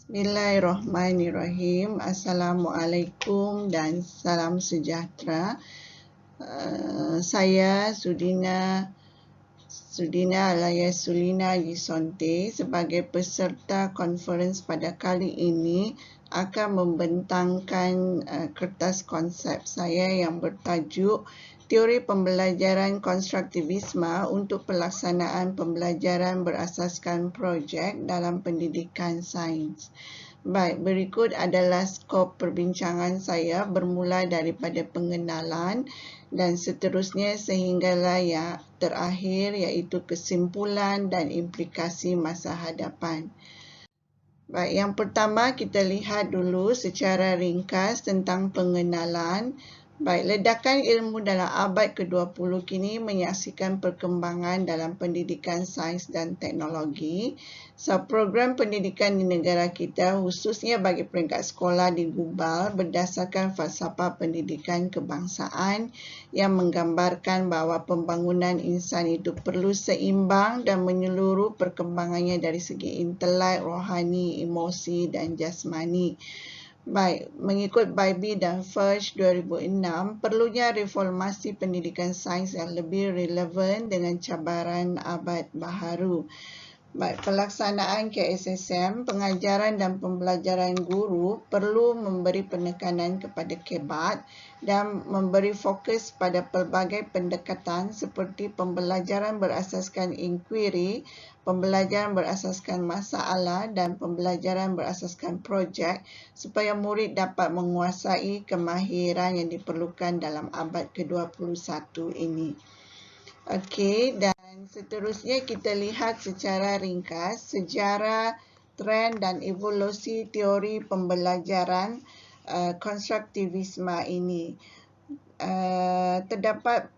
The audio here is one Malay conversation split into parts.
Bismillahirrahmanirrahim. Assalamualaikum dan salam sejahtera. Saya Sudina alias Sulina Gisonte sebagai peserta konferens pada kali ini akan membentangkan kertas konsep saya yang bertajuk Teori Pembelajaran Konstruktivisme untuk Pelaksanaan Pembelajaran Berasaskan Projek dalam Pendidikan Sains. Baik, berikut adalah skop perbincangan saya bermula daripada pengenalan dan seterusnya sehinggalah yang terakhir iaitu kesimpulan dan implikasi masa hadapan. Baik, yang pertama kita lihat dulu secara ringkas tentang pengenalan. Baik, ledakan ilmu dalam abad ke-20 kini menyaksikan perkembangan dalam pendidikan sains dan teknologi. Program pendidikan di negara kita khususnya bagi peringkat sekolah digubal berdasarkan falsafah pendidikan kebangsaan yang menggambarkan bahawa pembangunan insan itu perlu seimbang dan menyeluruh perkembangannya dari segi intelek, rohani, emosi dan jasmani. Baik, mengikut Bybee dan Furch 2006, perlunya reformasi pendidikan sains yang lebih relevan dengan cabaran abad baharu. Baik, pelaksanaan KSSM, pengajaran dan pembelajaran guru perlu memberi penekanan kepada kebat dan memberi fokus pada pelbagai pendekatan seperti pembelajaran berasaskan inquiry, pembelajaran berasaskan masalah dan pembelajaran berasaskan projek supaya murid dapat menguasai kemahiran yang diperlukan dalam abad ke-21 ini. Okey, dan seterusnya kita lihat secara ringkas sejarah, trend dan evolusi teori pembelajaran konstruktivisme ini. Terdapat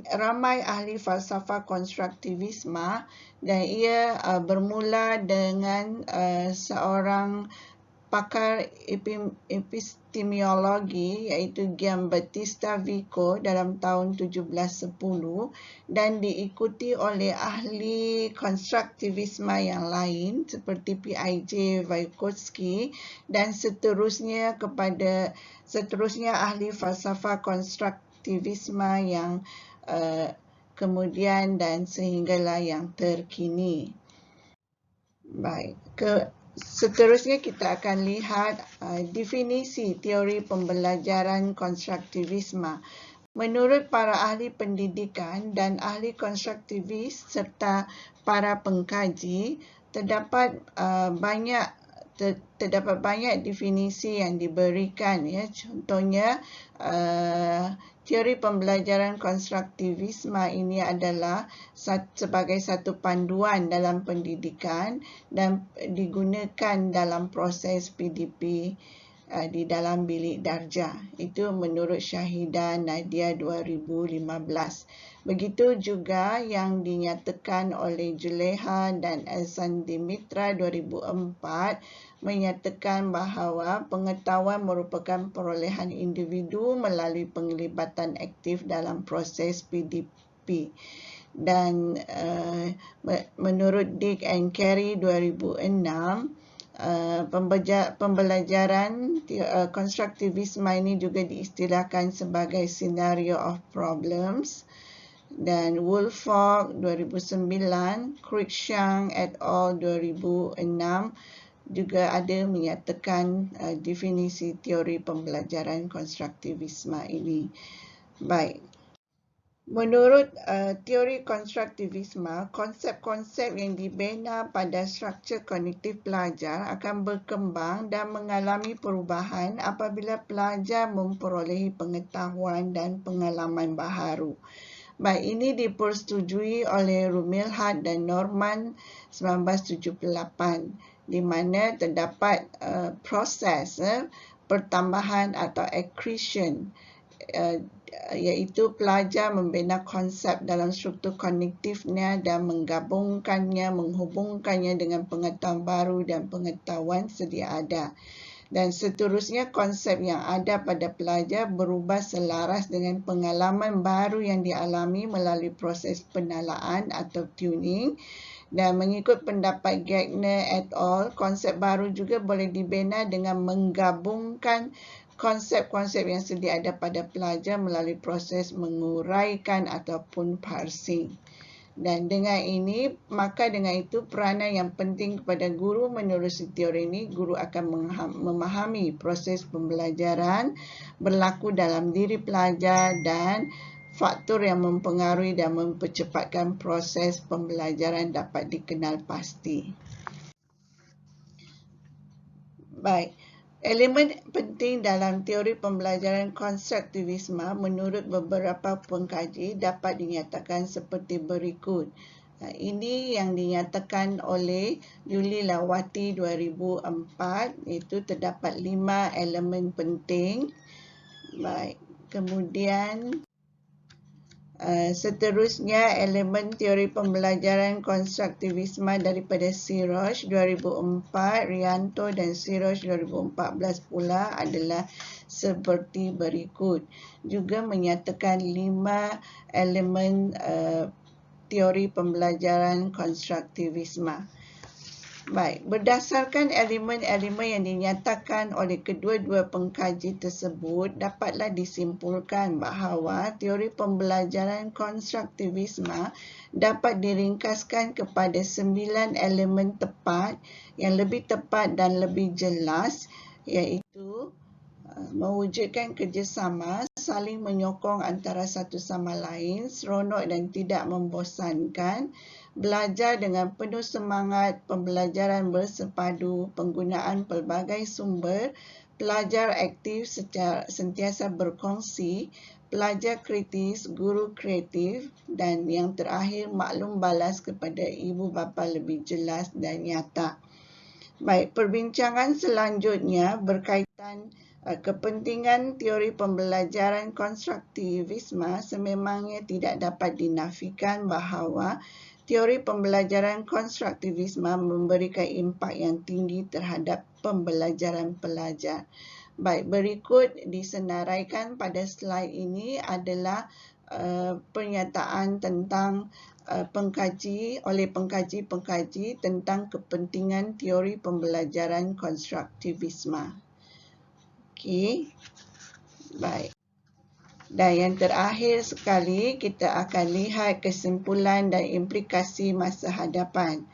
ramai ahli falsafah konstruktivisme dan ia bermula dengan seorang pakar epistemologi iaitu Giambattista Vico dalam tahun 1710 dan diikuti oleh ahli konstruktivisme yang lain seperti P.I.J. Vygotsky dan seterusnya ahli falsafah konstruktivisme yang kemudian dan sehinggalah yang terkini. Baik, seterusnya kita akan lihat definisi teori pembelajaran konstruktivisme. Menurut para ahli pendidikan dan ahli konstruktivis serta para pengkaji, terdapat banyak definisi yang diberikan. Contohnya, teori pembelajaran konstruktivisme ini adalah sebagai satu panduan dalam pendidikan dan digunakan dalam proses PDP di dalam bilik darjah. Itu menurut Syahidah Nadia 2015. Begitu juga yang dinyatakan oleh Juleha dan Ehsan Dimitra 2004 menyatakan bahawa pengetahuan merupakan perolehan individu melalui penglibatan aktif dalam proses PDP. Dan menurut Dick and Carey 2006, pembelajaran konstruktivisme ini juga diistilahkan sebagai scenario of problems. Dan Woolfolk 2009, Cruikshank et al. 2006 juga ada menyatakan definisi teori pembelajaran konstruktivisme ini. Baik. Menurut teori konstruktivisme, konsep-konsep yang dibina pada struktur kognitif pelajar akan berkembang dan mengalami perubahan apabila pelajar memperolehi pengetahuan dan pengalaman baharu. Baik, ini dipersetujui oleh Rumilhat dan Norman 1978 di mana terdapat proses pertambahan atau accretion iaitu pelajar membina konsep dalam struktur kognitifnya dan menghubungkannya dengan pengetahuan baru dan pengetahuan sedia ada. Dan seterusnya konsep yang ada pada pelajar berubah selaras dengan pengalaman baru yang dialami melalui proses penalaan atau tuning Dan mengikut pendapat Gagner et al., konsep baru juga boleh dibina dengan menggabungkan konsep-konsep yang sedia ada pada pelajar melalui proses menguraikan ataupun parsing. Dan dengan itu peranan yang penting kepada guru menerusi teori ini, guru akan memahami proses pembelajaran berlaku dalam diri pelajar dan faktor yang mempengaruhi dan mempercepatkan proses pembelajaran dapat dikenal pasti. Baik. Elemen penting dalam teori pembelajaran konstruktivisme menurut beberapa pengkaji dapat dinyatakan seperti berikut. Ini yang dinyatakan oleh Yuli Lawati 2004, iaitu terdapat 5 elemen penting. Baik, kemudian seterusnya elemen teori pembelajaran konstruktivisme daripada Sirosh 2004, Rianto dan Sirosh 2014 pula adalah seperti berikut. Juga menyatakan 5 elemen teori pembelajaran konstruktivisme. Baik, berdasarkan elemen-elemen yang dinyatakan oleh kedua-dua pengkaji tersebut, dapatlah disimpulkan bahawa teori pembelajaran konstruktivisme dapat diringkaskan kepada 9 elemen tepat yang lebih tepat dan lebih jelas, iaitu mewujudkan kerjasama, saling menyokong antara satu sama lain, seronok dan tidak membosankan, belajar dengan penuh semangat, pembelajaran bersepadu, penggunaan pelbagai sumber, pelajar aktif sentiasa berkongsi, pelajar kritis, guru kreatif, dan yang terakhir maklum balas kepada ibu bapa lebih jelas dan nyata. Baik, perbincangan selanjutnya berkaitan kepentingan teori pembelajaran konstruktivisme sememangnya tidak dapat dinafikan bahawa teori pembelajaran konstruktivisme memberikan impak yang tinggi terhadap pembelajaran pelajar. Baik, berikut disenaraikan pada slide ini adalah pernyataan tentang oleh pengkaji-pengkaji tentang kepentingan teori pembelajaran konstruktivisme. Okey. Baik. Dan yang terakhir sekali, kita akan lihat kesimpulan dan implikasi masa hadapan.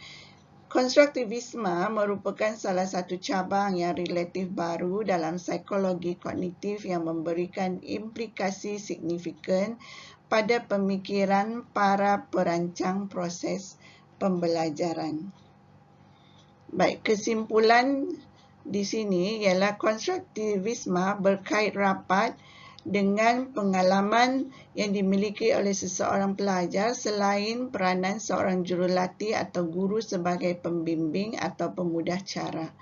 Konstruktivisme merupakan salah satu cabang yang relatif baru dalam psikologi kognitif yang memberikan implikasi signifikan pada pemikiran para perancang proses pembelajaran. Baik, kesimpulan di sini ialah konstruktivisme berkait rapat dengan pengalaman yang dimiliki oleh seseorang pelajar selain peranan seorang jurulatih atau guru sebagai pembimbing atau pemudah cara.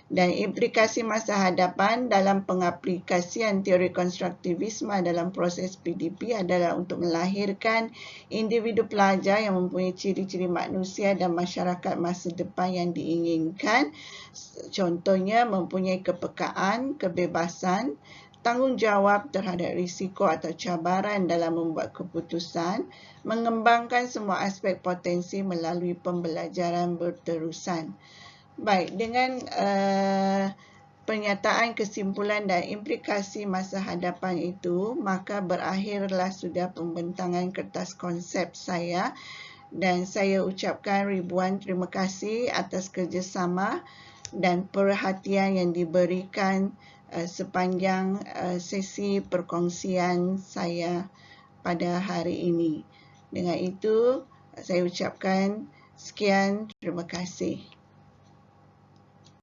Dan implikasi masa hadapan dalam pengaplikasian teori konstruktivisme dalam proses PDP adalah untuk melahirkan individu pelajar yang mempunyai ciri-ciri manusia dan masyarakat masa depan yang diinginkan. Contohnya mempunyai kepekaan, kebebasan, tanggungjawab terhadap risiko atau cabaran dalam membuat keputusan, mengembangkan semua aspek potensi melalui pembelajaran berterusan. Baik, dengan pernyataan kesimpulan dan implikasi masa hadapan itu, maka berakhirlah sudah pembentangan kertas konsep saya dan saya ucapkan ribuan terima kasih atas kerjasama dan perhatian yang diberikan sepanjang sesi perkongsian saya pada hari ini. Dengan itu, saya ucapkan sekian, terima kasih.